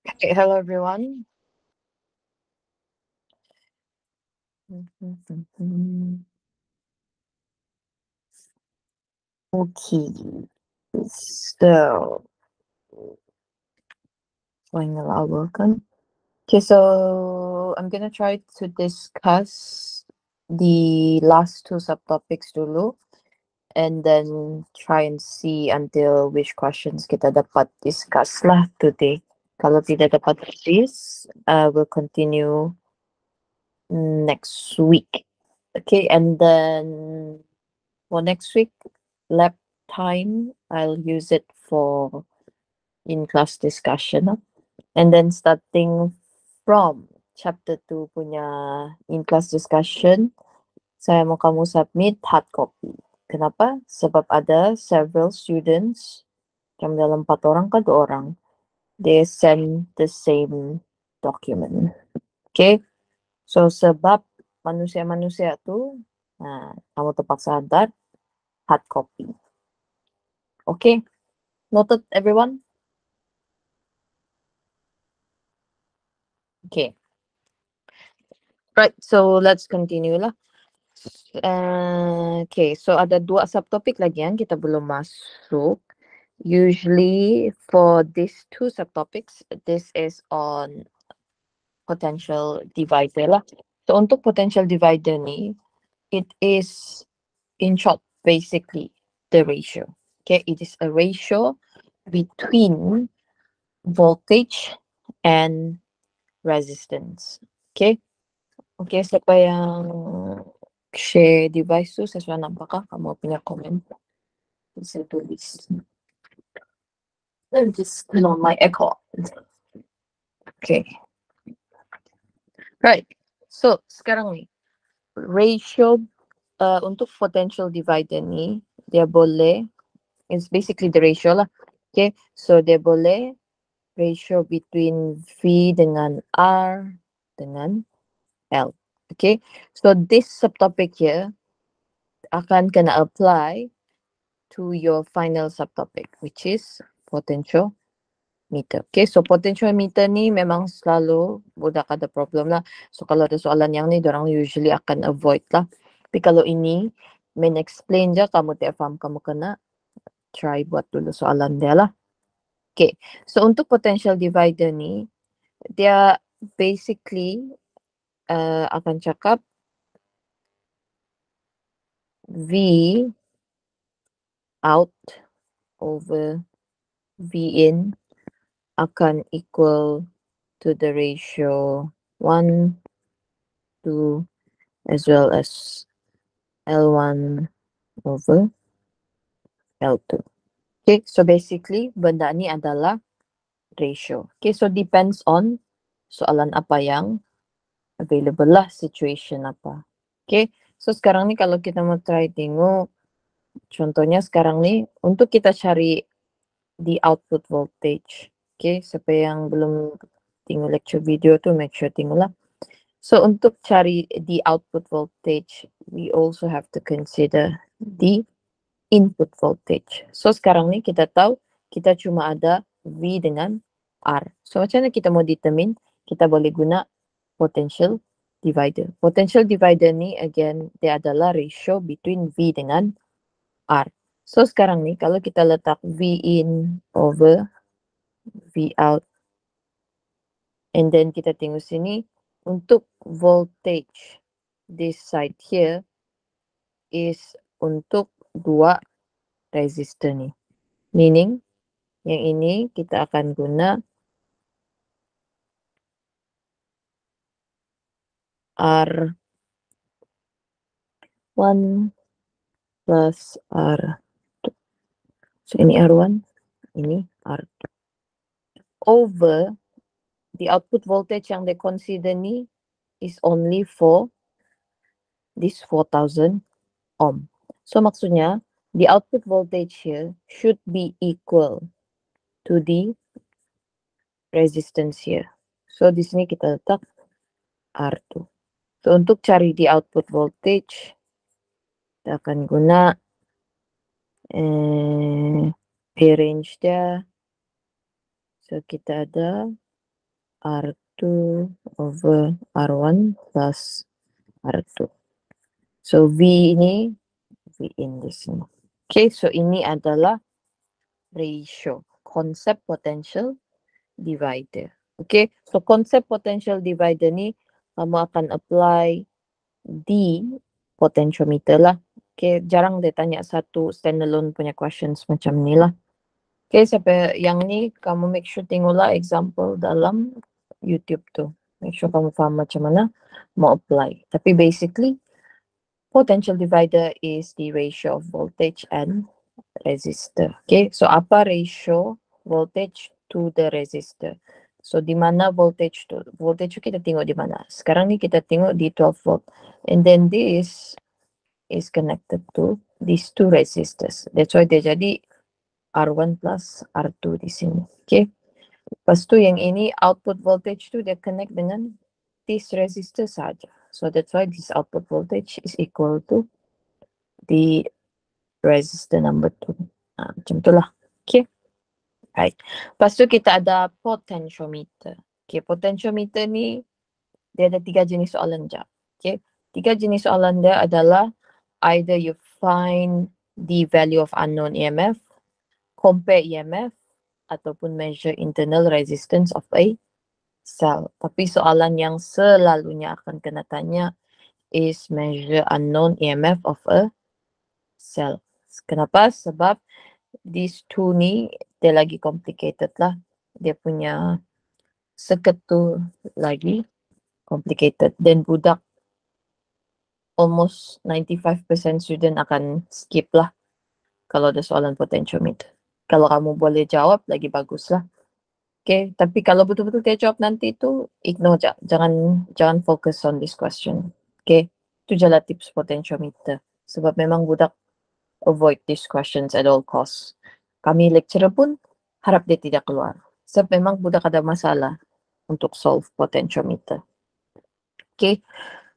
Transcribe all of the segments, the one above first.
Okay, hello everyone. Okay, so final hour welcome. Okay, so I'm gonna try to discuss the last two subtopics dulu, and then try and see until which questions kita dapat discuss lah today. Kalau tidak dapat this, we'll continue next week. Okay, and then for next week, lab time, I'll use it for in-class discussion. And then starting from chapter 2 punya in-class discussion, saya mau kamu submit hard copy. Kenapa? Sebab ada several students, macam dalam 4 orang ke 2 orang, they send the same document. Okay? So, sebab manusia-manusia tu, kamu terpaksa hantar hard copy. Okay? Noted, everyone? Okay. Right, so let's continue lah. Okay, so ada 2 subtopik lagi yang kita belum masuk. Usually for these 2 subtopics, this is on potential divider lah. So untuk potential divider ni, it is in short basically the ratio. Okay, it is a ratio between voltage and resistance. Okay? Okay, siapa yang share device tu, saya sudah nampak kamu punya komen. Saya tulis. Let me just turn on my aircon. Okay. Right. So, sekarang ni, ratio untuk potential divider ni, dia boleh, it's basically the ratio lah. Okay, so dia boleh ratio between V dengan R dengan L. Okay, so this subtopic here akan kena apply to your final subtopic, which is potential meter. Okay, so potential meter ni memang selalu budak ada problem lah. So kalau ada soalan yang ni, orang usually akan avoid lah. Tapi kalau ini, main explain je, kamu tak faham, kamu kena try buat dulu soalan dia lah. Okay, so untuk potential divider ni, dia basically akan cakap V out over V in akan equal to the ratio 1, 2, as well as L1 over L2. Okay, so basically benda ni adalah ratio. Okay, so depends on soalan apa yang available lah, situation apa. Okay, so sekarang ni kalau kita mau try tengok, contohnya sekarang ni, untuk kita cari the output voltage. Okay, siapa yang belum tengok lecture video tu, make sure tengok lah. So untuk cari the output voltage, we also have to consider the input voltage. So sekarang ni kita tahu kita cuma ada V dengan R. So macam mana kita mau determine? Kita boleh guna potential divider. Potential divider ni again, dia adalah ratio between V dengan R. So sekarang ni kalau kita letak V in over V out, and then kita tengok sini, untuk voltage this side here is untuk 2 resistor ni. Meaning, yang ini kita akan guna R1 plus R2. So ini R1, ini R2. Over the output voltage yang they consider ni is only for this 4,000 ohm. So maksudnya, the output voltage here should be equal to the resistance here. So di sini kita letak R2. So untuk cari the output voltage, kita akan guna range dia. So kita ada R2 over R1 plus R2. So V ini, V in di sini. Okay, so ini adalah ratio, konsep potential divider. Okay, so konsep potential divider ni kamu akan apply di potentiometer lah. Okay, jarang dia tanya satu standalone punya questions macam ni lah. Okay, sampai yang ni kamu make sure tengoklah example dalam YouTube tu. Make sure kamu faham macam mana mau apply. Tapi basically, potential divider is the ratio of voltage and resistor. Okay, so apa ratio voltage to the resistor? So di mana voltage tu? Voltage tu kita tengok di mana? Sekarang ni kita tengok di 12 volt. And then this is connected to these two resistors. That's why dia jadi R1 plus R2 di sini. Okay. Lepas tu yang ini output voltage tu dia connect dengan this resistor saja. So that's why this output voltage is equal to the resistor number 2. Macam tu lah. Okay. Right. Lepas tu kita ada potentiometer. Okay, potentiometer ni dia ada 3 jenis soalan je. Okay. 3 jenis soalan dia adalah either you find the value of unknown EMF, compare EMF, ataupun measure internal resistance of a cell. Tapi soalan yang selalunya akan kena tanya is measure unknown EMF of a cell. Kenapa? Sebab these two ni dia lagi complicated lah. Dia punya circuit tu lagi complicated. Dan budak almost 95% student akan skip lah kalau ada soalan potentiometer. Kalau kamu boleh jawab, lagi bagus lah. Okay, tapi kalau betul-betul dia jawab nanti tu, ignore je. Jangan focus on this question. Okay, tu je lah tips potentiometer. Sebab memang budak avoid these questions at all costs. Kami lecturer pun harap dia tidak keluar. Sebab memang budak ada masalah untuk solve potentiometer. Okay,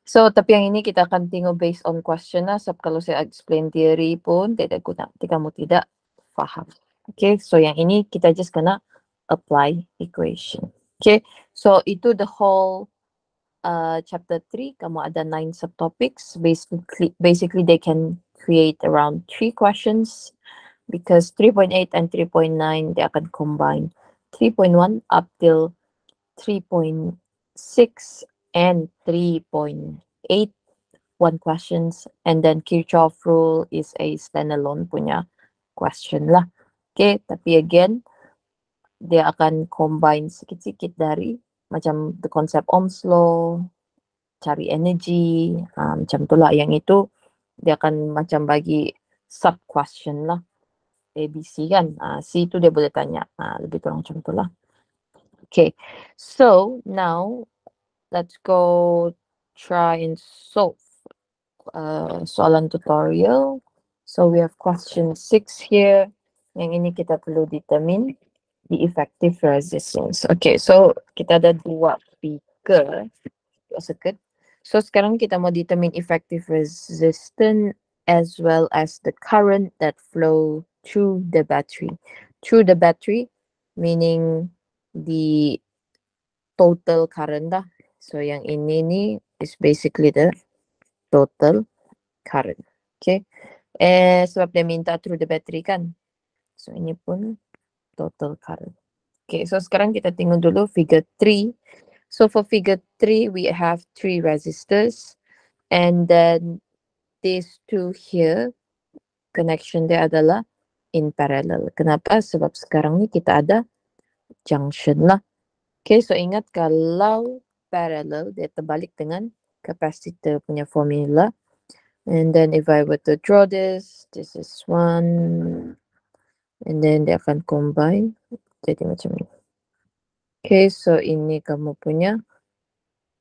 so tapi yang ini kita akan tengok based on question lah. Sebab kalau saya explain theory pun tidak guna. Jika kamu tidak faham. Okay, so yang ini kita just kena apply equation. Okay, so itu the whole chapter 3. Kamu ada 9 subtopics. Basically they can create around 3 questions because 3.8 and 3.9 they akan combine 3.1 up till 3.6 and 3.8 one questions, and then Kirchhoff rule is a standalone punya question lah. Okay, tapi again dia akan combine sikit-sikit dari macam the concept Ohm's law, cari energy, macam tu lah. Yang itu dia akan macam bagi sub question lah, ABC kan. C tu dia boleh tanya, lebih kurang macam tu lah. Okay, so now let's go try and solve soalan tutorial. So we have question 6 here. Yang ini kita perlu determine the effective resistance. Okay, so kita ada 2 figure, 2 circuit. So sekarang kita mau determine effective resistance as well as the current that flow through the battery. Through the battery meaning the total current dah. So yang ini ni is basically the total current. Okay. Sebab dia minta through the battery kan. So ini pun total current. Okay, so sekarang kita tengok dulu figure 3. So for figure 3, we have 3 resistors. And then these two here, connection dia adalah in parallel. Kenapa? Sebab sekarang ni kita ada junction lah. Okay, so ingat kalau parallel, dia terbalik dengan capacitor punya formula. And then if I were to draw this is one. And then dia akan combine. Jadi macam ni. Okay, so ini kamu punya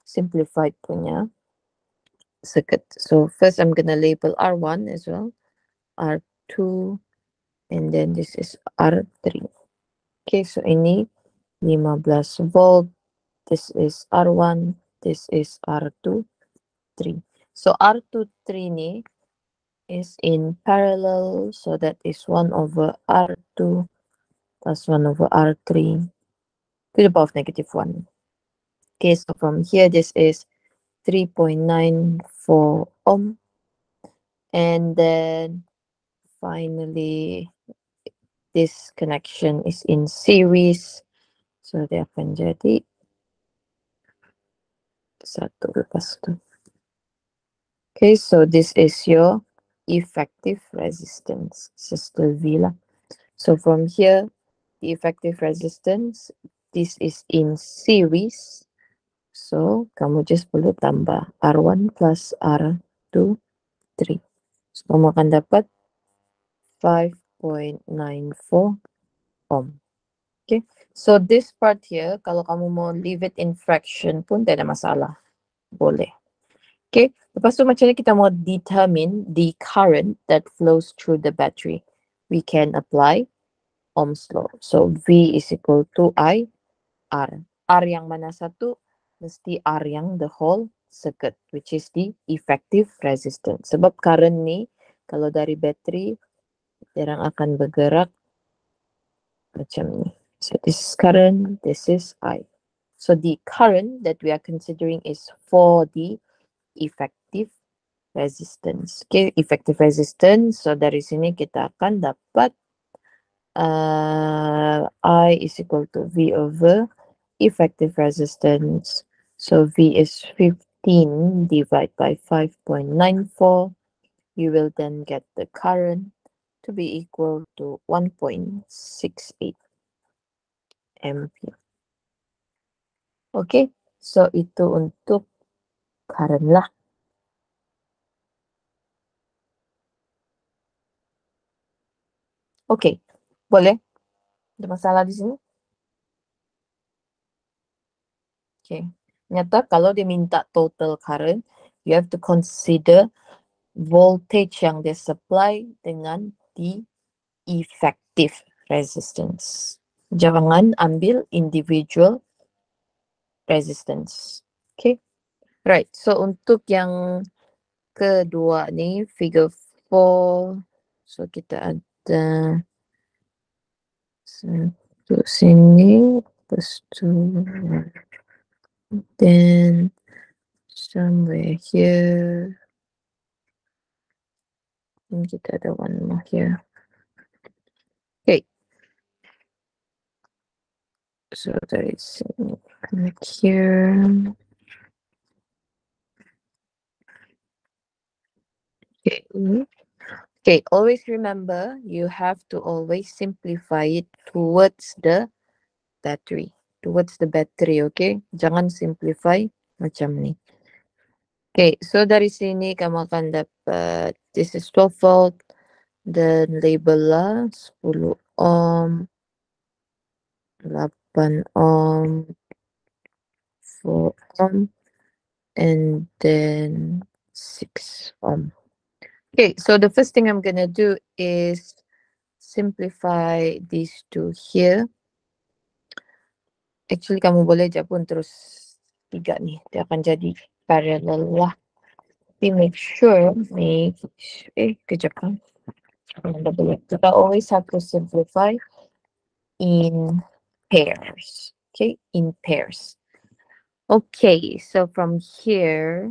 simplified punya circuit. So first I'm gonna label R1 as well, R2, and then this is R3. Okay, so ini 15 volt, this is R1, this is R2, 3. So R2, 3 ni is in parallel, so that is 1 over R2 plus 1 over R3 to the power of negative 1. Okay, so from here, this is 3.94 ohm. And then finally, this connection is in series. So dia akan jadi satu lepas tu. Okay, so this is your effective resistance. Sister V lah. So from here, the effective resistance, this is in series. So kamu just perlu tambah R1 plus R2, 3. So kamu akan dapat 5.94 ohm. Okay, so this part here, kalau kamu mau leave it in fraction pun tidak ada masalah. Boleh. Okay, lepas tu macam ni kita mau determine the current that flows through the battery. We can apply Ohm's law. So V is equal to I R. R yang mana satu? Mesti R yang the whole circuit, which is the effective resistance. Sebab current ni, kalau dari battery, orang akan bergerak macam ni. So this is current, this is I. So the current that we are considering is for the effective resistance. Okay, effective resistance. So dari sini kita akan dapat I is equal to V over effective resistance. So V is 15 divided by 5.94. You will then get the current to be equal to 1.68 ampere. Okay, so itu untuk current lah. Okay, boleh? Ada masalah di sini? Okay. Nyata kalau dia minta total current, you have to consider voltage yang dia supply dengan the effective resistance. Jangan ambil individual resistance. Okay. Right. So untuk yang kedua ni, figure 4. So kita ada satu sini, lepas tu then somewhere here. And kita ada one more here. Okay. So there is connect here. Okay. Okay, always remember you have to always simplify it towards the battery. Towards the battery, okay? Jangan simplify macam ni. Okay, so dari sini kamu akan dapat this is 12 volt, then label lah 10 ohm, 8 ohm, 4 ohm, and then 6 ohm. Okay, so the first thing I'm gonna do is simplify these two here. Actually, kamu boleh je pun terus 3 ni. Dia akan jadi parallel lah. Tapi make sure, kejap kan. Kita always have to simplify in pairs. Okay, in pairs. Okay, so from here,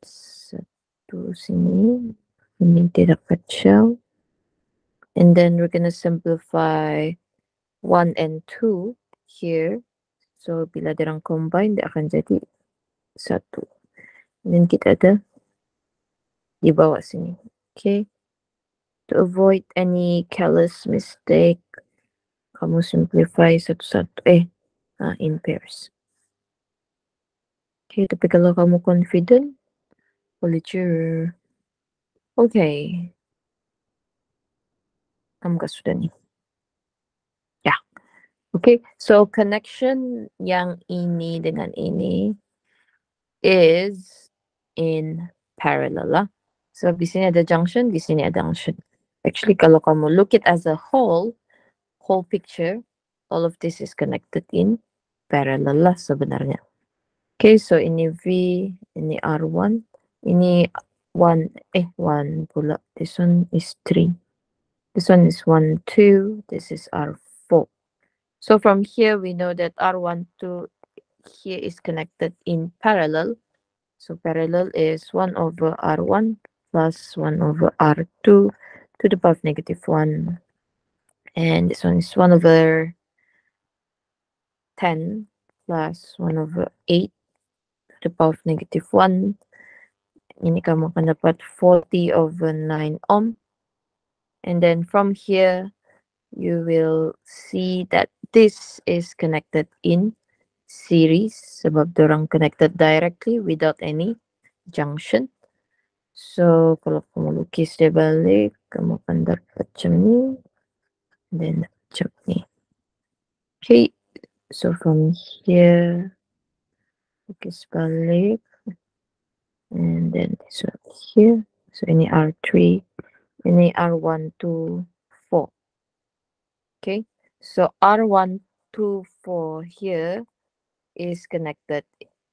satu sini, ini tidak kacau. And then we're gonna simplify 1 and 2 here. So bila dirang combine, dia akan jadi 1. And then kita ada di bawah sini. Okay. To avoid any careless mistake, kamu simplify satu-satu. In pairs. Okay, tapi kalau kamu confident, boleh je. Okay. Kamu sudah ni. Yeah. Okay, so connection yang ini dengan ini is in parallel lah. So di sini ada junction, di sini ada junction. Actually, kalau kamu look it as a whole picture, all of this is connected in parallel lah sebenarnya. Okay, so ini V, ini R1, ini 1 pula. This one is 3. This one is 1, 2. This is R4. So from here, we know that R1 to here is connected in parallel. So parallel is 1 over R1 plus 1 over R2 to the power of negative 1. And this one is 1 over 10 plus 1 over 8 to the power of negative 1. Ini kamu akan dapat 40 over 9 ohm. And then from here, you will see that this is connected in series sebab dorang connected directly without any junction. So kalau kamu lukis dia balik, kamu akan dapat macam ni, then macam ni. Okay, so from here, lukis balik, and then this one here. So ini R3, ini R1, 2, 4. Okay, so R1, 2, 4 here is connected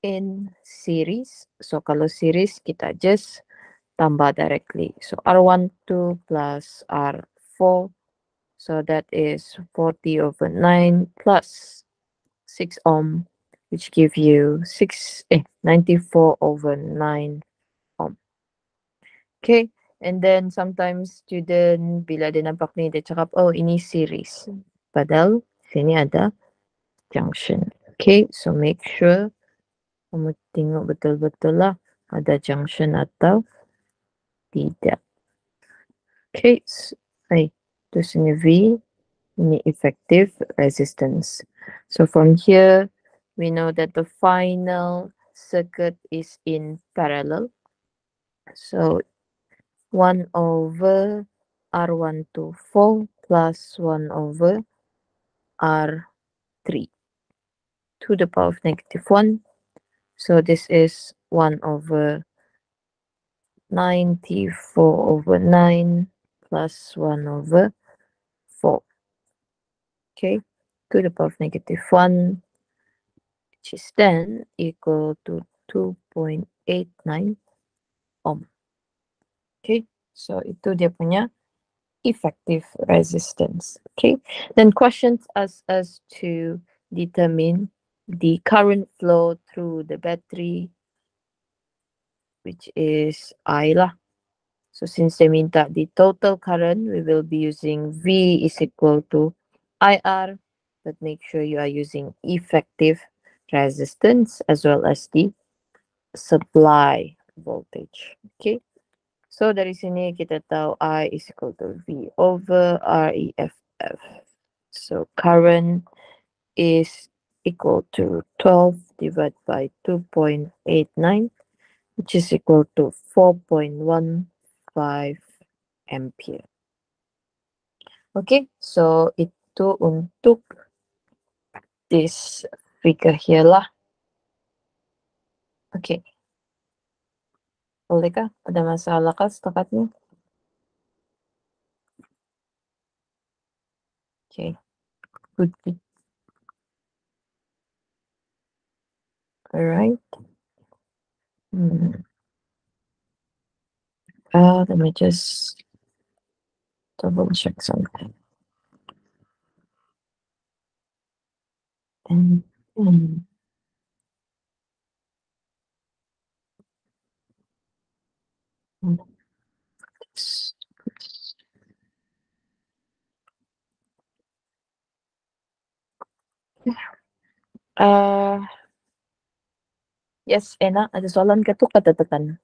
in series. So kalau series, kita just tambah directly. So R1, 2 plus R4. So that is 40 over 9 plus 6 ohm, which give you 94 over 9 ohm. Okay, and then sometimes student bila dia nampak ni, dia cakap, oh ini series. Padahal sini ada junction. Okay, so make sure kamu tengok betul-betul lah ada junction atau tidak. Okay, itu sini V, ini effective resistance. So from here, we know that the final circuit is in parallel. So 1 over R124 plus 1 over R3 to the power of negative 1. So this is 1 over 94 over 9 plus 1 over 4. Okay, to the power of negative 1, which is then equal to 2.89 ohm. Okay, so itu dia punya effective resistance. Okay, then questions ask us to determine the current flow through the battery, which is I lah. So since they minta the total current, we will be using V is equal to IR, but make sure you are using effective resistance as well as the supply voltage. Okay, so dari sini kita tahu I is equal to V over REFF. So current is equal to 12 divided by 2.89, which is equal to 4.15 ampere. Okay, so itu untuk this figure here lah. Okay. Bolehkah? Ada masalah kah setakat ni? Okay. Good. Alright. Let me just double check something. And yes, Ena, ada soalan ka tu katatakan.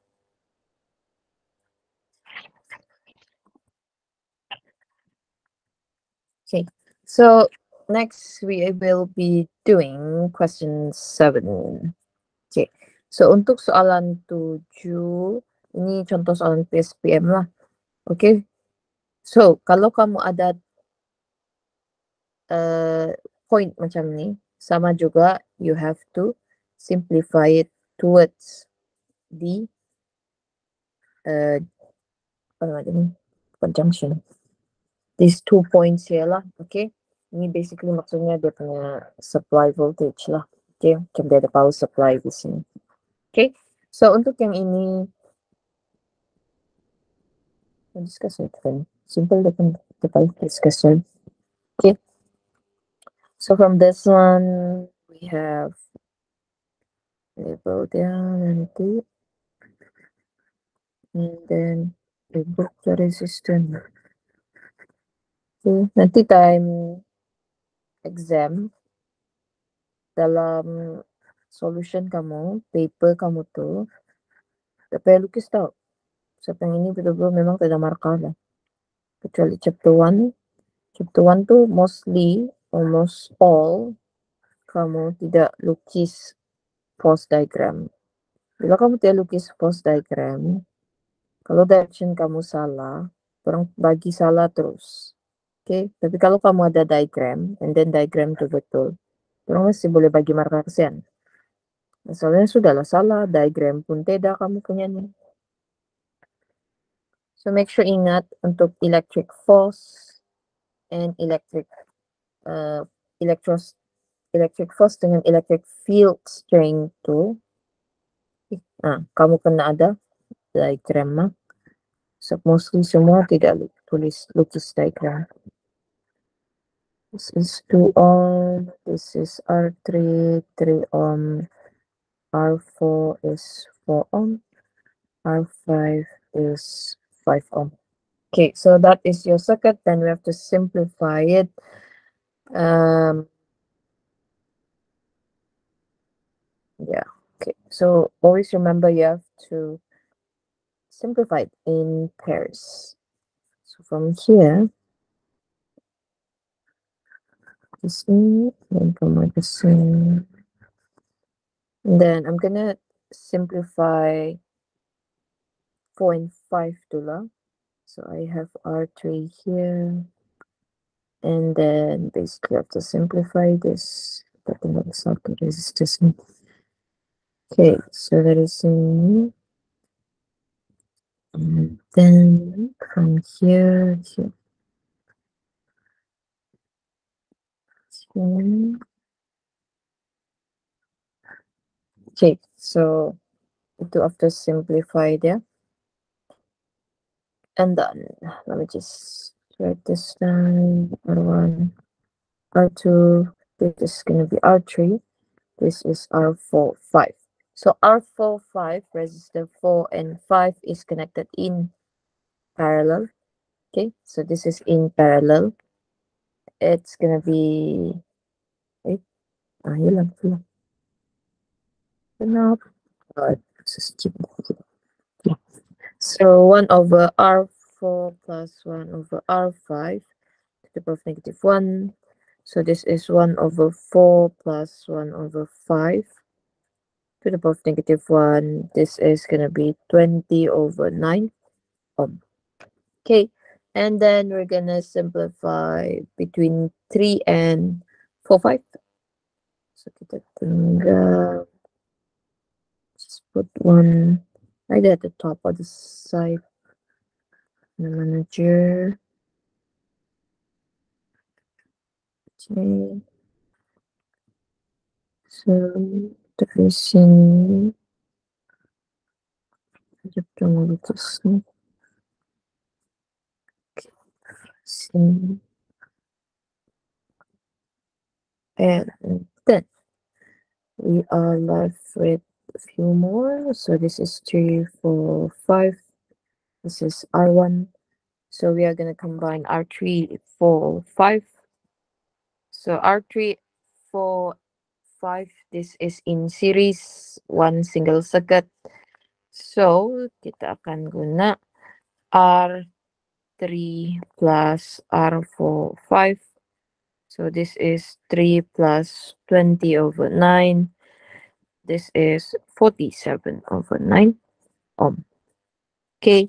Okay, so next we will be doing question 7. Okay, so untuk soalan 7, ini contoh soalan PSPM lah. Okay, so kalau kamu ada point macam ni, sama juga you have to simplify it towards the apa nama dia ni? Conjunction. These 2 points here lah, okay? Ini basically maksudnya dia punya supply voltage lah, okay? Macam dia ada power supply di sini. Okay, so untuk yang ini, discussion kan, simple dia kan, kita discussion. Okay, So from this one, we have label down nanti, and then we book the resistance. Okay, nanti time exam, dalam solution kamu, paper kamu tuh, tak payah lukis tau. Siapa yang ini betul-betul memang tak ada markah lah. Kecuali chapter 1. Chapter 1 tuh mostly, almost all, kamu tidak lukis force diagram. Bila kamu tidak lukis force diagram, kalau direction kamu salah, orang bagi salah terus. Okay? Tapi kalau kamu ada diagram, and then diagram itu betul, orang masih boleh bagi markah kesian. Soalnya sudahlah salah, diagram pun tidak kamu punya nih. So make sure ingat untuk electric force and electric force dengan electric field strength tuh. Kamu kena ada diagram mah. So mostly semua tidak tulis lukis diagram. This is 2 ohm, this is R3, 3 ohm, R4 is 4 ohm, R5 is 5 ohm. Okay, so that is your circuit. Then we have to simplify it. Yeah, okay. So always remember you have to simplify it in pairs. So from here, this in, then from this in. And then I'm gonna simplify 4 and 5 tula. So I have R3 here. And then basically I have to simplify this. Resistance. Okay, so that is in. And then from here to here. Okay, so itu after simplify there. And then let me just write this down. R1, R2, this is gonna be R3, this is R4, 5. So R4, 5, resistor 4 and 5 is connected in parallel. Okay, so this is in parallel. It's gonna be, hilang. Kenapa? So 1 over R4 plus 1 over R5 to the power of negative 1. So this is 1 over 4 plus 1 over 5 to the power of negative 1. This is going to be 20 over 9 ohm. Okay, and then we're going to simplify between 3 and 4, 5. So kita tinggal just put one right at the top of the side. The manager. Okay. So tracing electromagnetism. Okay. And then we are left with a few more. So this is 3, 4, 5. This is R1. So we are gonna combine R3, 4, 5. So R3, 4, 5. This is in series, one single circuit. So kita akan guna R3 plus R4, 5. So this is 3 plus 20 over 9. This is 47 over 9 ohm. Okay,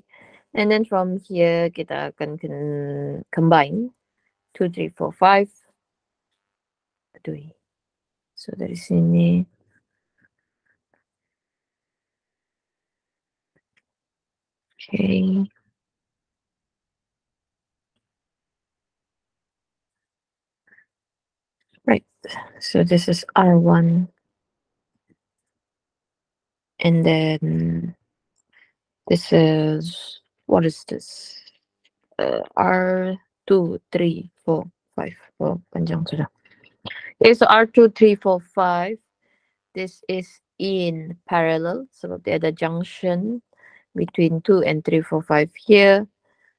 and then from here kita akan combine 2, 3, 4, 5. So dari sini. Okay. Right. So this is R1. And then this is, what is this? R2, 3, 4, 5. Oh, panjang sudah. Okay, so R2, 3, 4, 5. This is in parallel. Sebab dia ada junction between 2 and 3, 4, 5 here.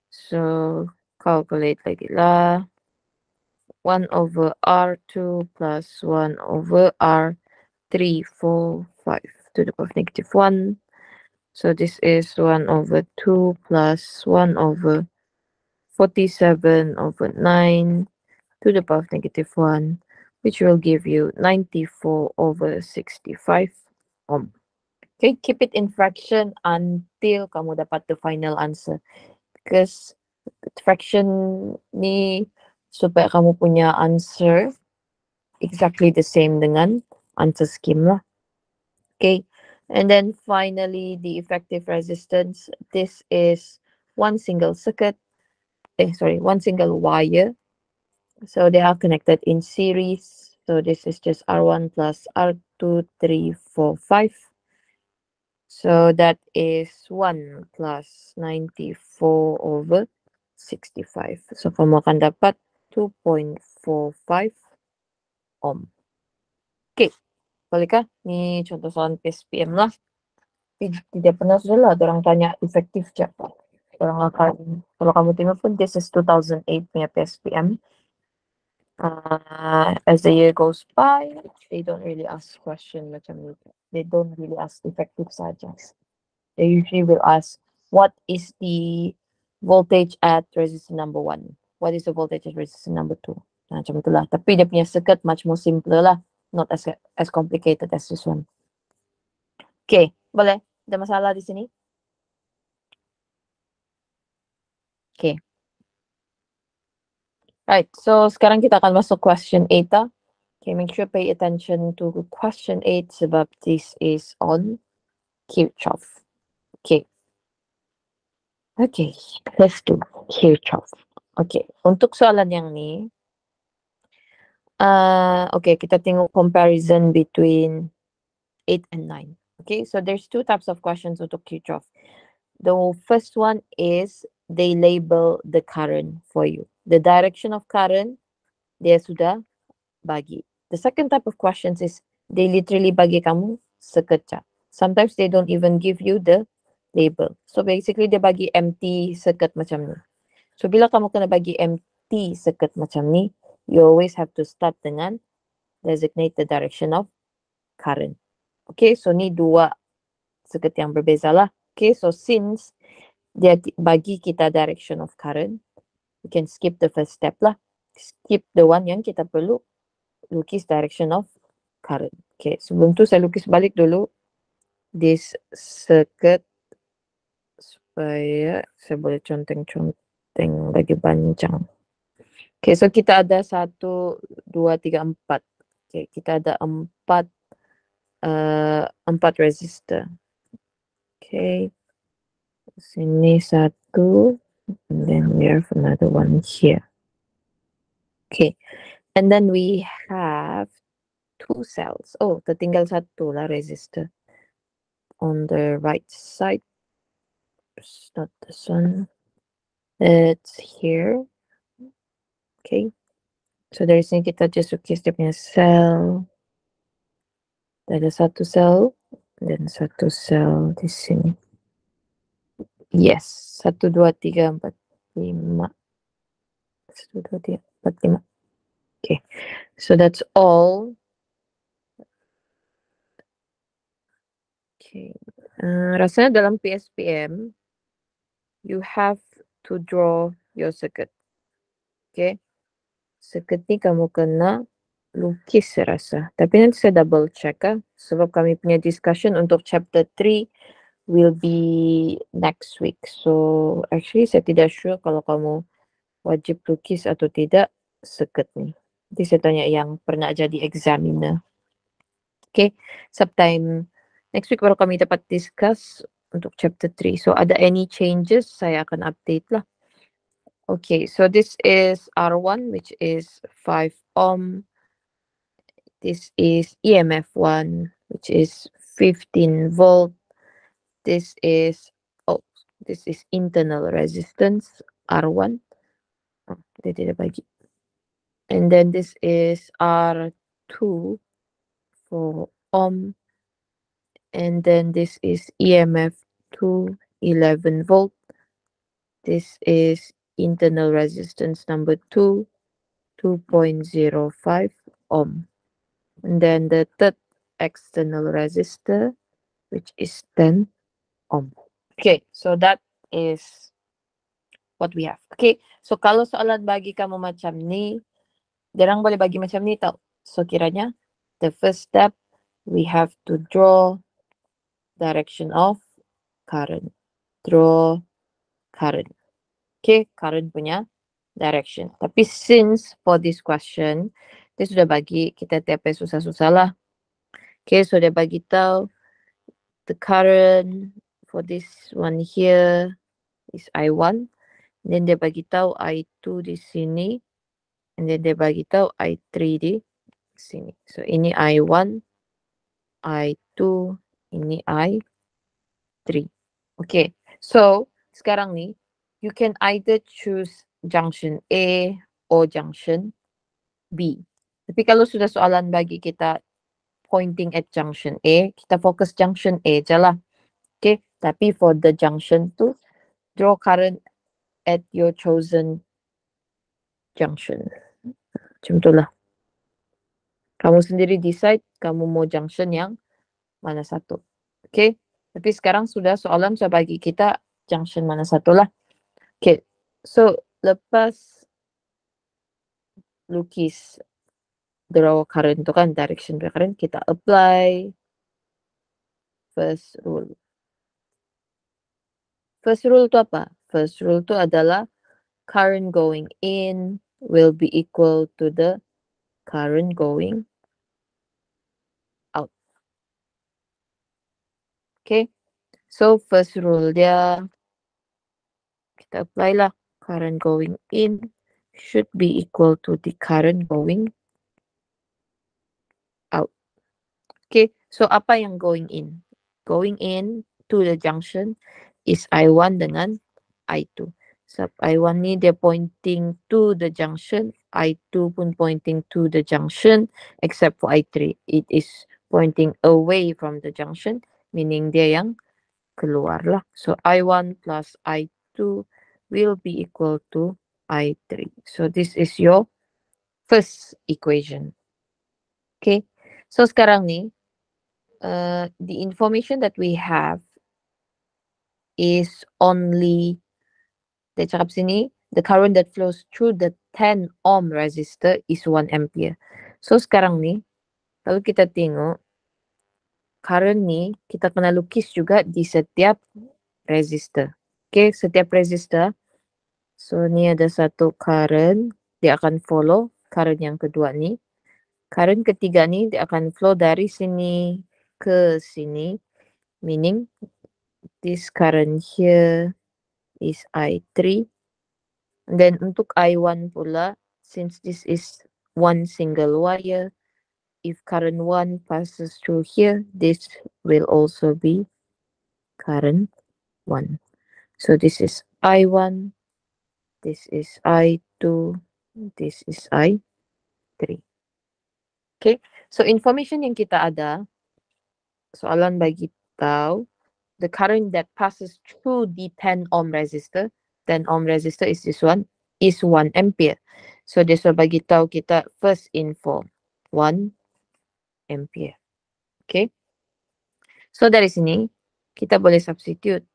So calculate lagi lah. 1 over R2 plus 1 over R3, 4, 5 to the power of negative 1. So this is 1 over 2 plus 1 over 47 over 9 to the power of negative 1, which will give you 94 over 65 ohm. Okay, keep it in fraction until kamu dapat the final answer. Because fraction ni supaya kamu punya answer exactly the same dengan answer scheme lah. Okay, and then finally the effective resistance. This is one single circuit, one single wire. So they are connected in series. So this is just R1 plus R2, 3, 4, 5. So that is 1 plus 94 over 65. So kamu akan dapat 2.45 ohm. Okay, boleh kah? Ni contoh soalan PSPM lah. Tidak pernah sudah lah orang tanya efektif je. Orang akan, kalau kamu tengok pun, this is 2008 punya PSPM. As the year goes by, they don't really ask question macam ni. They don't really ask effective saja. They usually will ask, what is the voltage at resistor number 1? What is the voltage at resistor number 2? Macam itulah. Tapi dia punya circuit much more simpler lah. Not as complicated as this one. Okay, boleh? Ada masalah di sini? Okay. Right, so sekarang kita akan masuk question 8 lah. Okay, make sure pay attention to question 8 sebab this is on Kirchhoff. Okay. Okay, let's do Kirchhoff. Okay, untuk soalan yang ni, okay, kita tengok comparison between 8 and 9. Okay, so there's two types of questions untuk Kirchhoff. The first one is they label the current for you. The direction of current, dia sudah bagi. The second type of questions is they literally bagi kamu sekejap. Sometimes they don't even give you the label. So basically dia bagi empty circuit macam ni. So bila kamu kena bagi empty circuit macam ni, you always have to start dengan designate the direction of current. Okay, so ni dua circuit yang berbeza lah. Okay, so since dia bagi kita direction of current, we can skip the first step lah. Skip the one yang kita perlu lukis direction of current. Okay, sebelum tu saya lukis balik dulu this circuit supaya saya boleh conteng-conteng lagi panjang. Okay, so kita ada 1, 2, 3, 4. Okay, kita ada 4 resistor. Okay, sini 1, and then we have another one here. Okay, and then we have 2 cells. Oh, tertinggal 1 lah resistor on the right side. It's not this one. It's here. Okay, so dari sini kita just lukis dia punya cell. Ada 1 cell dan 1 cell di sini. Yes, 1, 2, 3, 4, 5. 1, 2, 3, 4, 5. Okay, so that's all. Okay, rasanya dalam PSPM, you have to draw your circuit. Okay, circuit ni kamu kena lukis saya rasa. Tapi nanti saya double check sebab kami punya discussion untuk chapter 3 will be next week. So actually saya tidak sure kalau kamu wajib lukis atau tidak circuit ni. Nanti saya tanya yang pernah jadi examiner. Okay, sometime next week baru kami dapat discuss untuk chapter 3. So ada any changes saya akan update lah. Okay, so this is R1 which is 5 ohm. This is EMF 1 which is 15 volt. This is internal resistance R1. Dia tidak bagi. And then this is R2 2 for ohm, and then this is EMF 211 volt. This is internal resistance number 2, 2.05 ohm. And then the third external resistor, which is 10 ohm. Okay, so that is what we have. Okay, so kalau soalan bagi kamu macam ni, jarang boleh bagi macam ni tau. So kiranya, the first step, we have to draw direction of current. Draw current. Okay, current punya direction. Tapi since for this question, dia sudah bagi kita tiap susah-susah lah. Okay, so dia bagi tahu the current for this one here is I1. Then dia bagi tahu I2 di sini. And then dia bagi tahu I3 di sini. So ini I1, I2, ini I3. Okay, so sekarang ni, you can either choose junction A or junction B. Tapi kalau sudah soalan bagi kita pointing at junction A, kita fokus junction A je lah. Okay, tapi for the junction tu, draw current at your chosen junction. Macam tu lah. Kamu sendiri decide kamu mau junction yang mana satu. Okay, tapi sekarang sudah soalan sudah bagi kita junction mana satu lah. Okay, so lepas lukis draw current tu kan, direction current, kita apply first rule. First rule tu apa? First rule tu adalah current going in will be equal to the current going out. Okay, so first rule dia, kita apply lah. Current going in should be equal to the current going out. Okay, so apa yang going in? Going in to the junction is I1 dengan I2. So I1 ni dia pointing to the junction, I2 pun pointing to the junction, except for I3. It is pointing away from the junction, meaning dia yang keluar lah. So I1 plus I2 will be equal to I3. So this is your first equation. Okay, so sekarang ni, the information that we have is only, dia cakap sini, the current that flows through the 10 ohm resistor is 1 ampere. So sekarang ni, kalau kita tengok, current ni kita kena lukis juga di setiap resistor. Okay, setiap resistor. So ni ada satu current, dia akan follow current yang kedua ni. Current ketiga ni dia akan flow dari sini ke sini, meaning this current here is I3. And then untuk I1 pula, since this is one single wire, if current 1 passes through here, this will also be current 1. So this is I1, this is I2, this is I3. Okay, so information yang kita ada, soalan bagi tahu, the current that passes through the 10 ohm resistor, 10 ohm resistor is this one, is 1 ampere. So this will bagi tahu kita first info, 1 ampere. Okay, so dari sini kita boleh substitute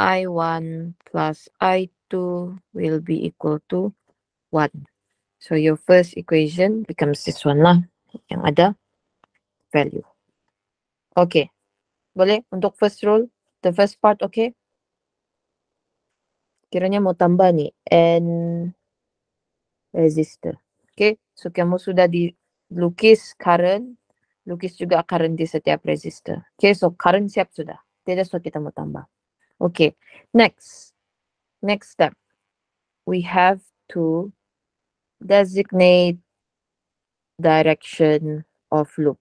I1 plus I2 will be equal to 1. So your first equation becomes this one lah, yang ada value. Okay, boleh untuk first rule, the first part, okay? Kiranya mau tambah ni, N resistor. Okay, so kamu sudah dilukis current, lukis juga current di setiap resistor. Okay, so current siap sudah. Tidak, so kita mau tambah. Okay, next step, we have to designate direction of loop.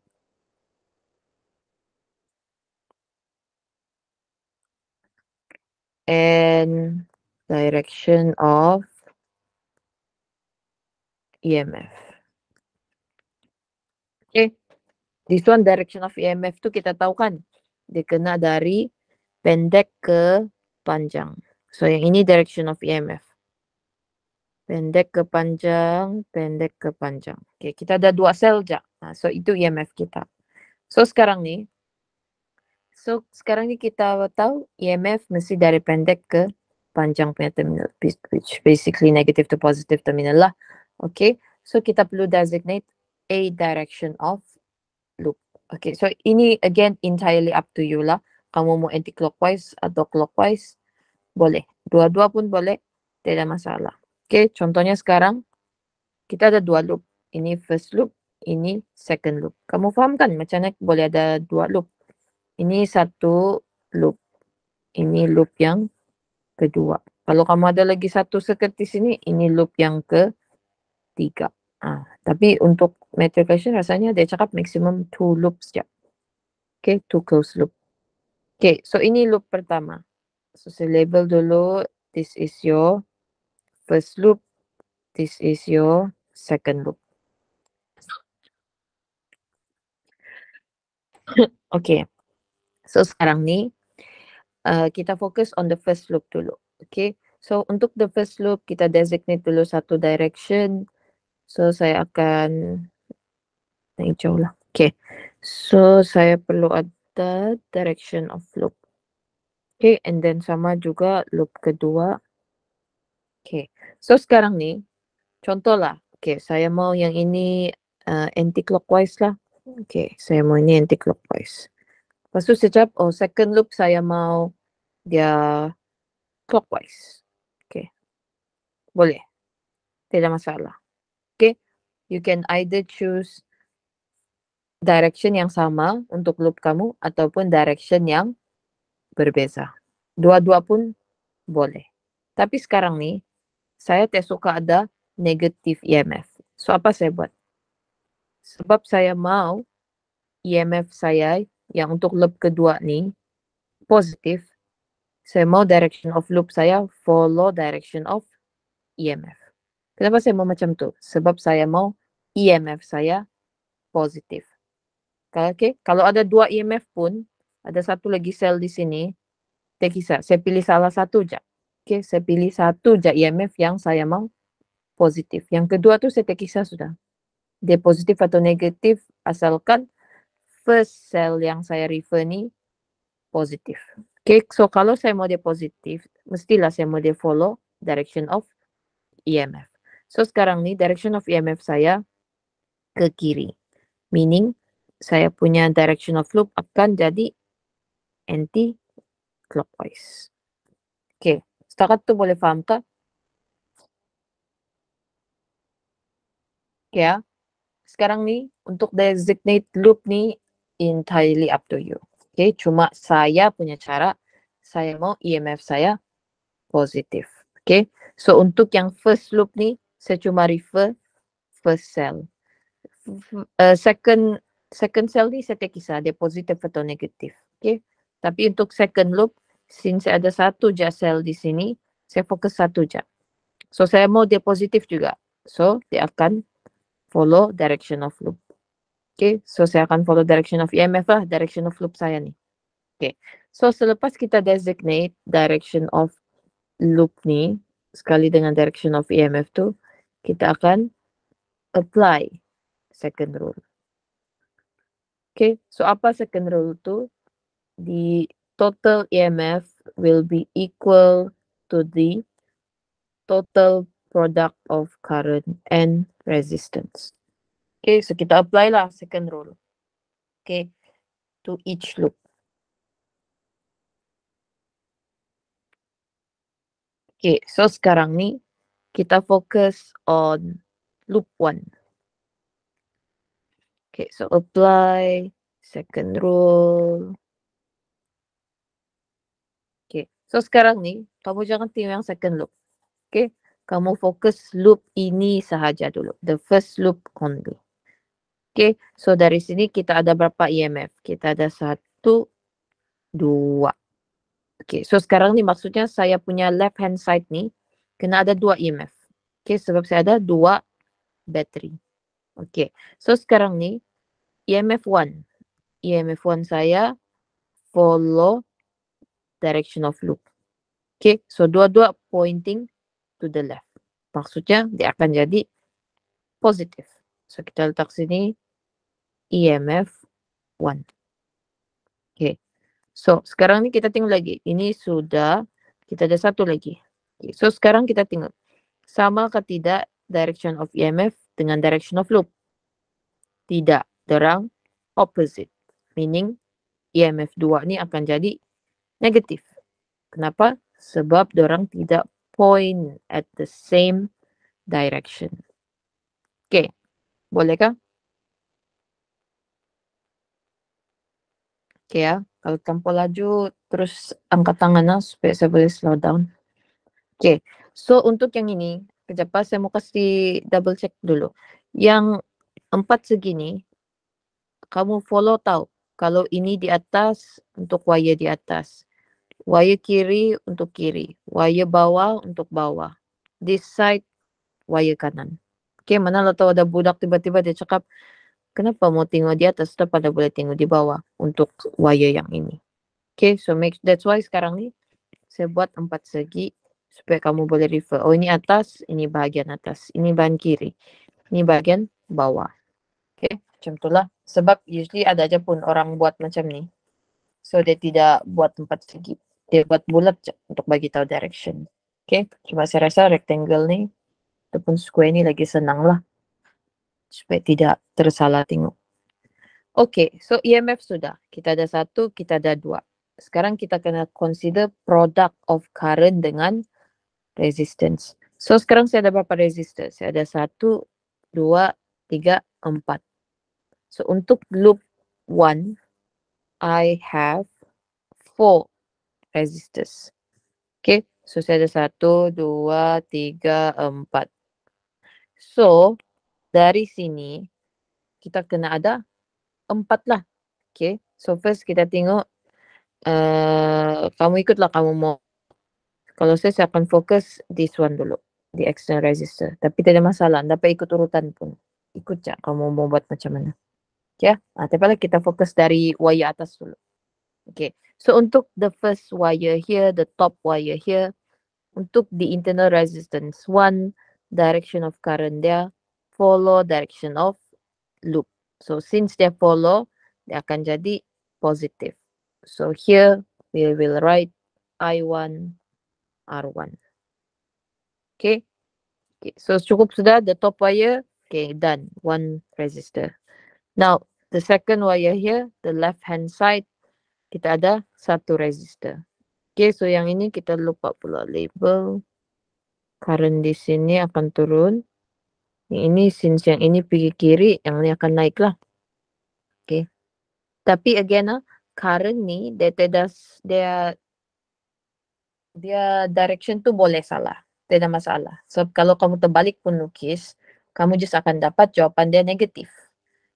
And direction of EMF. This one direction of EMF tu kita tahu kan. Dia kena dari pendek ke panjang. So yang ini direction of EMF. Pendek ke panjang, pendek ke panjang. Okay, kita ada 2 sel je. So itu EMF kita. So sekarang ni kita tahu EMF mesti dari pendek ke panjang punya terminal, which basically negative to positive terminal lah. Okay, so kita perlu designate a direction of loop. Okay, so ini again entirely up to you lah. Kamu mau anti-clockwise atau clockwise, boleh. Dua-dua pun boleh, tidak masalah. Okay, contohnya sekarang kita ada 2 loop. Ini first loop, ini second loop. Kamu faham kan macam mana boleh ada 2 loop? Ini satu loop. Ini loop yang kedua. Kalau kamu ada lagi satu circuit di sini, ini loop yang ketiga. Tapi untuk matriculation rasanya dia cakap maximum 2 loops je. Okay, 2 closed loop. Okay, so ini loop pertama. So saya label dulu, this is your first loop, this is your second loop. Okay, so sekarang ni kita fokus on the first loop dulu. Okay, so untuk the first loop kita designate dulu satu direction. So saya akan hijau lah. Okay, so saya perlu ada direction of loop. Okay, and then sama juga loop kedua. Okay, so sekarang ni contoh lah. Okay, saya mau yang ini anti-clockwise lah. Okay, saya mau ini anti-clockwise. Lepas tu sekejap, second loop saya mau dia clockwise. Okay, boleh. Tidak masalah. Okay, you can either choose direction yang sama untuk loop kamu ataupun direction yang berbeza. Dua-dua pun boleh. Tapi sekarang ni, saya tak suka ada negative EMF. So apa saya buat? Sebab saya mau EMF saya yang untuk loop kedua ni positif, saya mau direction of loop saya follow direction of EMF. Kenapa saya mau macam tu? Sebab saya mau EMF saya positif. Okay, kalau ada 2 EMF pun, ada satu lagi sel di sini, tak kisah, saya pilih salah satu je. Okay, saya pilih satu je EMF yang saya mau positif. Yang kedua tu saya tak kisah sudah. Dia positif atau negatif, asalkan first cell yang saya refer ni positif. Okay, so kalau saya mau dia positif, mestilah saya mau dia follow direction of EMF. So sekarang ni direction of EMF saya ke kiri. Meaning, saya punya direction of loop akan jadi anti-clockwise. Okay, setakat tu boleh faham tak? Okay, ya. Sekarang ni, untuk designate loop ni entirely up to you. Okay, cuma saya punya cara, saya mau EMF saya positif. Okay, so untuk yang first loop ni, saya cuma refer first cell. Second cell ni saya tak kisah, dia positif atau negatif. Okay, tapi untuk second loop, since ada satu je cell di sini, saya fokus satu je. So saya mau dia positif juga. So dia akan follow direction of loop. Okay, so saya akan follow direction of EMF lah, direction of loop saya ni. Okay, so selepas kita designate direction of loop ni, sekali dengan direction of EMF tu, kita akan apply second rule. Okay, so apa second rule tu? The total EMF will be equal to the total product of current and resistance. Okay, so kita apply lah second rule. Okay, to each loop. Okay, so sekarang ni kita fokus on loop 1. Okay, so apply second rule. Okay, so sekarang ni kamu jangan tengok yang second loop. Okay, kamu fokus loop ini sahaja dulu. The first loop only. Okay, so dari sini kita ada berapa EMF? Kita ada 1, 2. Okay, so sekarang ni maksudnya saya punya left hand side ni kena ada 2 EMF. Okay, sebab saya ada 2 battery. Okay, so sekarang ni EMF 1. EMF 1 saya follow direction of loop. Okay, so dua-dua pointing to the left. Maksudnya dia akan jadi positif. So kita letak sini EMF 1. Okay, so sekarang ni kita tengok lagi. Ini sudah, kita ada satu lagi. Okay, so sekarang kita tengok. Sama ke tidak direction of EMF dengan direction of loop? Tidak, derang opposite. Meaning EMF 2 ni akan jadi negatif. Kenapa? Sebab dorang tidak point at the same direction. Okay, bolehkah? Okay ya, kalau tanpa laju terus angkat tangan lah supaya saya boleh slow down. Okay, so untuk yang ini, kejap saya mau kasih double check dulu. Yang 4 segini, kamu follow tahu. Kalau ini di atas, untuk wire di atas. Wire kiri untuk kiri. Wire bawah untuk bawah. This side, wire kanan. Okay, mana lah tahu ada budak tiba-tiba dia cakap, kenapa mau tengok di atas daripada boleh tengok di bawah untuk wire yang ini. Okay, so that's why sekarang ni saya buat 4 segi supaya kamu boleh refer. Oh, ini atas, ini bahagian atas. Ini bahagian kiri. Ini bahagian bawah. Okay, macam itulah. Sebab usually ada aja pun orang buat macam ni. So, dia tidak buat 4 segi. Dia buat bulat je untuk bagi tahu direction. Okay, cuma saya rasa rectangle ni ataupun square ni lagi senang lah. Supaya tidak tersalah tengok. Okay, so EMF sudah. Kita ada 1, kita ada 2. Sekarang kita kena consider product of current dengan resistance. So, sekarang saya ada berapa resistor? Saya ada 1, 2, 3, 4. So, untuk loop 1, I have 4 resistors. Okay, so saya ada 1, 2, 3, 4. So, dari sini, kita kena ada 4 lah. Okay, so first kita tengok, kamu ikutlah kamu mau. Kalau saya akan fokus this one dulu, di external resistor. Tapi tidak masalah, dapat ikut urutan pun. Ikut je kamu mau buat macam mana. Ya, tapi lah kita fokus dari wire atas dulu. Okay, so untuk the first wire here, the top wire here, untuk the internal resistance 1, direction of current dia follow direction of loop. So since dia follow, dia akan jadi positive. So here we will write I1 R1. Okay. Okay, so cukup sudah the top wire. Okay, done. 1 resistor. Now, the second wire here, the left hand side, kita ada 1 resistor. Okay, so yang ini kita lupa pula label. Current di sini akan turun. Yang ini, since yang ini pergi kiri, yang ini akan naik lah. Okay. Tapi again, current ni, dia direction tu boleh salah. Tidak masalah. So, kalau kamu terbalik pun lukis, kamu just akan dapat jawapan dia negatif.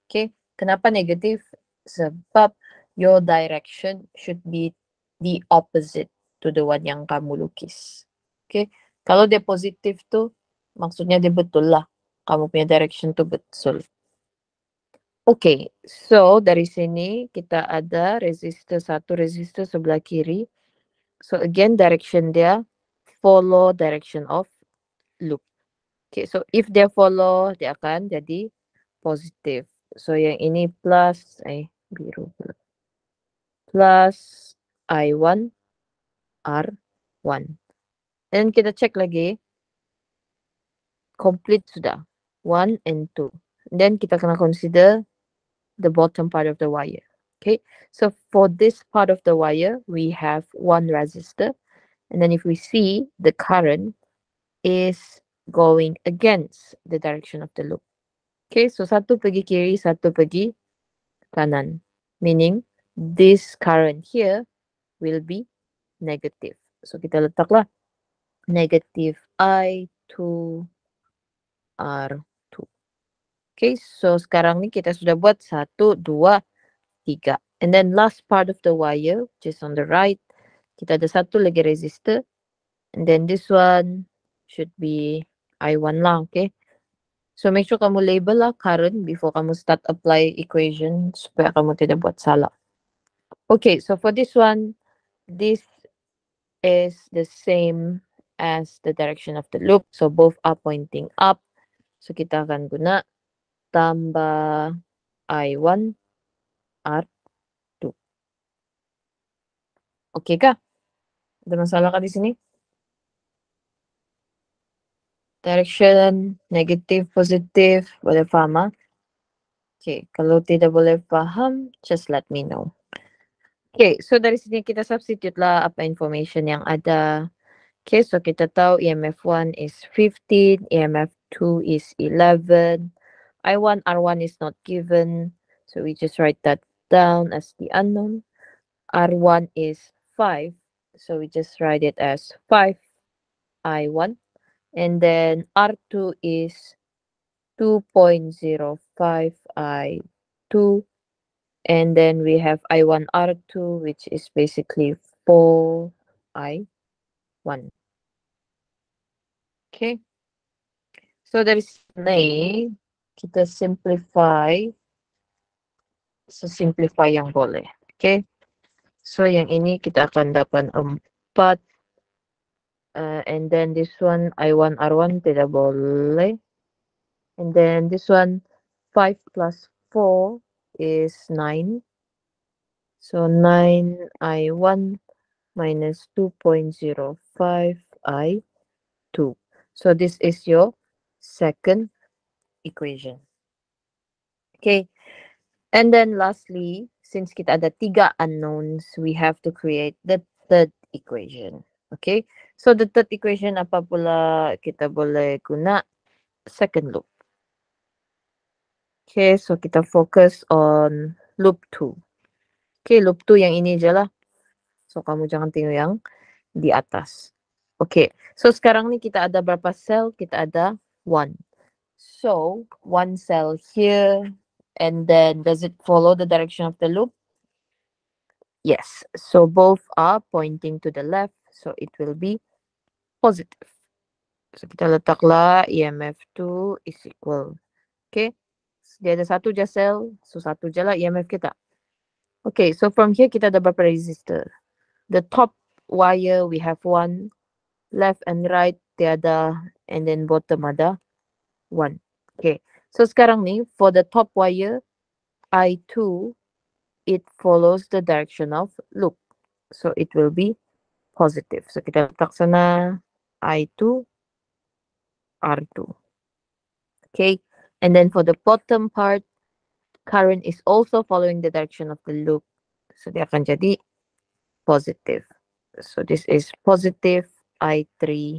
Okay. Kenapa negatif? Sebab your direction should be the opposite to the one yang kamu lukis. Okay. Kalau dia positif tu, maksudnya dia betul lah. Kamu punya direction tu betul. Okay, so dari sini kita ada resistor 1, resistor sebelah kiri. So again, direction dia follow direction of loop. Okay, so if dia follow, dia akan jadi positif. So yang ini plus, biru pula. Plus I1 R1. And kita check lagi. Complete sudah. 1 and 2. Then kita kena consider the bottom part of the wire. Okay, so for this part of the wire, we have 1 resistor. And then if we see the current is going against the direction of the loop. Okay, so satu pergi kiri, satu pergi kanan. Meaning, this current here will be negative. So kita letaklah negative I2 R2. Okay, so sekarang ni kita sudah buat 1, 2, 3. And then last part of the wire, which is on the right, kita ada satu lagi resistor. And then this one should be I1 lah, okay. So make sure kamu label lah karon before kamu start apply equation supaya kamu tidak buat salah. Okay, so for this one, this is the same as the direction of the loop. So both are pointing up. So kita akan guna tambah I1 R2. Okay ka? Ada masalah ka di sini? Direction, negative, positive, boleh faham ah? Okay, kalau tidak boleh paham, just let me know. Okay, so dari sini kita substitute lah apa information yang ada. Okay, so kita tahu EMF 1 is 15, EMF 2 is 11, I1, R1 is not given, so we just write that down as the unknown. R1 is 5, so we just write it as 5 I1. And then R2 is 2.05 I2. And then we have I1 R2, which is basically 4 I1. Okay. So dari sini kita simplify sesimplify yang boleh. Okay. So yang ini kita akan dapat 4. And then this one I1 R1 tidak boleh. And then this one 5 plus 4 is 9. So 9 I1 minus 2.05 I2. So this is your second equation. Okay. And then lastly, since kita ada 3 unknowns, we have to create the third equation. Okay. So the third equation apa pula kita boleh guna? Second loop. Okay, so kita focus on loop 2. Okay, loop 2 yang ini je lah. So kamu jangan tengok yang di atas. Okay, so sekarang ni kita ada berapa cell? Kita ada 1. So 1 cell here, and then does it follow the direction of the loop? Yes, so both are pointing to the left, so it will be positive. So kita letaklah EMF 2 is equal. Okay, dia ada satu je cell, so satu je lah EMF kita. Okay, so from here kita ada berapa resistor? The top wire we have 1, left and right tiada, and then bottom ada 1. Okay, so sekarang ni for the top wire I2, it follows the direction of loop, so it will be positive. So kita letak sana I2 R2. Okay, and then for the bottom part, current is also following the direction of the loop, so dia akan jadi positive. So this is positive I3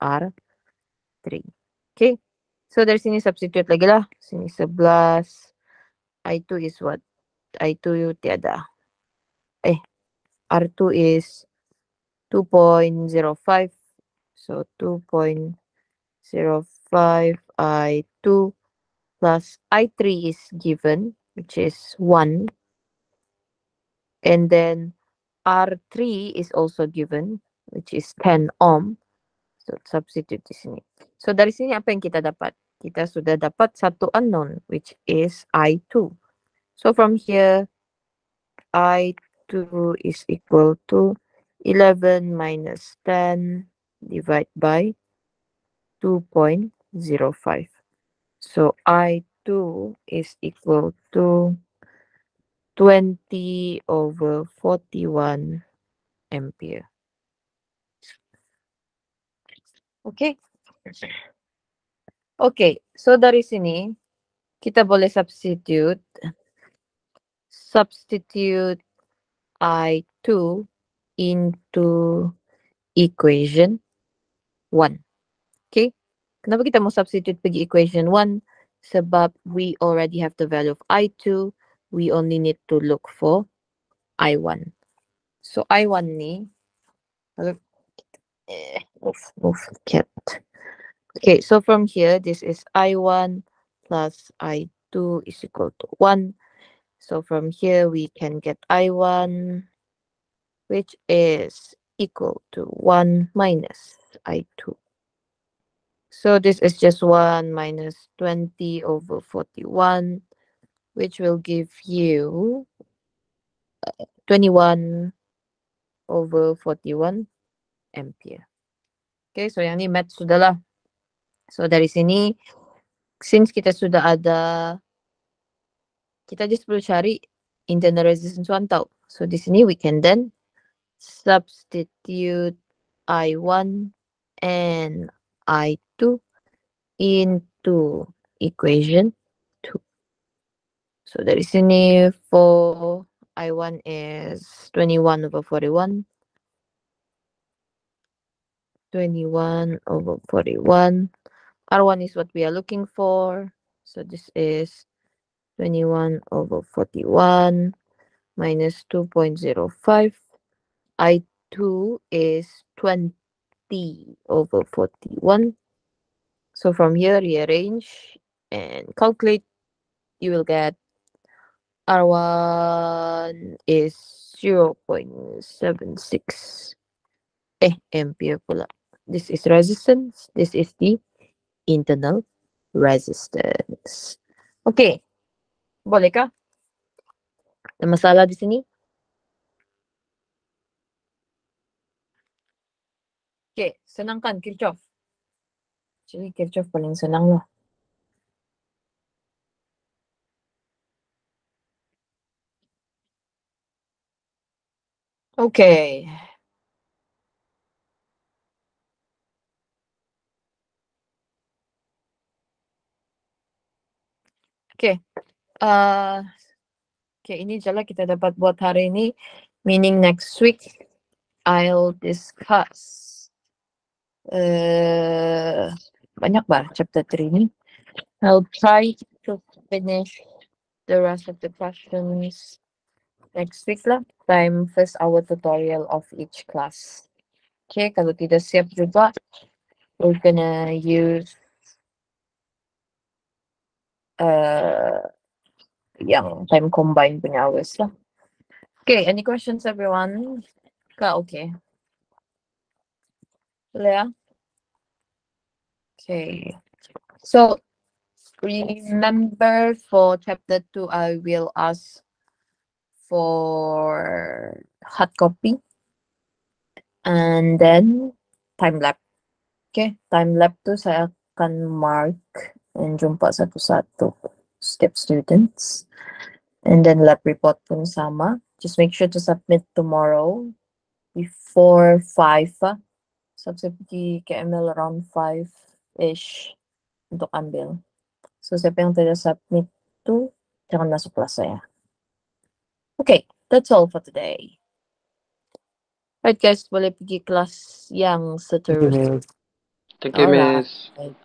R3. Okay, so dari sini substitute lagi lah. Sini 11. I2 is what? I2 tiada. R2 is 2.05. So 2.05 I2 plus I3 is given, which is 1. And then R3 is also given, which is 10 ohm. So substitute di sini. So dari sini apa yang kita dapat? Kita sudah dapat satu unknown, which is I2. So from here, I2 is equal to 11 minus 10 divided by 2.05. So I2 is equal to 20/41 ampere. Okay. Okay, so dari sini kita boleh substitute I2 into equation 1. Okay? Kenapa kita mau substitute pergi equation 1? Sebab we already have the value of I2. We only need to look for I1. So I1 ni, move cat. Okay, so from here, this is I1 plus I2 is equal to 1. So from here, we can get I1, which is equal to 1 minus I2. So this is just 1 minus 20 over 41, which will give you 21 over 41 ampere. Okay, so yang ni math sudah lah. So dari sini, since kita sudah ada, kita just perlu cari internal resistance 1 tau. So di sini we can then substitute I1 and I2 into equation 2. So dari sini for I1 is 21 over 41. 21 over 41. R1 is what we are looking for. So this is 21 over 41 minus 2.05. I2 is 20 over 41. So from here, rearrange and calculate. You will get R1 is 0.76 ampere pula. This is resistance. This is the internal resistance. Okay. Boleh kah? Ada masalah di sini? Okay. Senang kan Kirchhoff? Actually, Kirchhoff paling senang lah. Okay. Okay. Okay, ini je lah kita dapat buat hari ini. Meaning next week, I'll discuss banyak bah chapter 3 ni. I'll try to finish the rest of the questions next week lah. Time first hour tutorial of each class. Okay, kalau tidak siap juga, we're gonna use yang time combine punya hours lah. Okay, any questions everyone? Ka okay. Boleh ya? Okay. So remember for chapter 2, I will ask for hard copy and then time lapse. Okay, time lapse tu saya akan mark and jumpa satu-satu step students. And then lab report pun sama. Just make sure to submit tomorrow before 5. So pergi KML around 5-ish untuk ambil. So siapa yang tidak submit tu jangan masuk kelas saya. Okay, that's all for today. Right guys, boleh pergi kelas yang seterusnya. Thank you, Miss. Alright.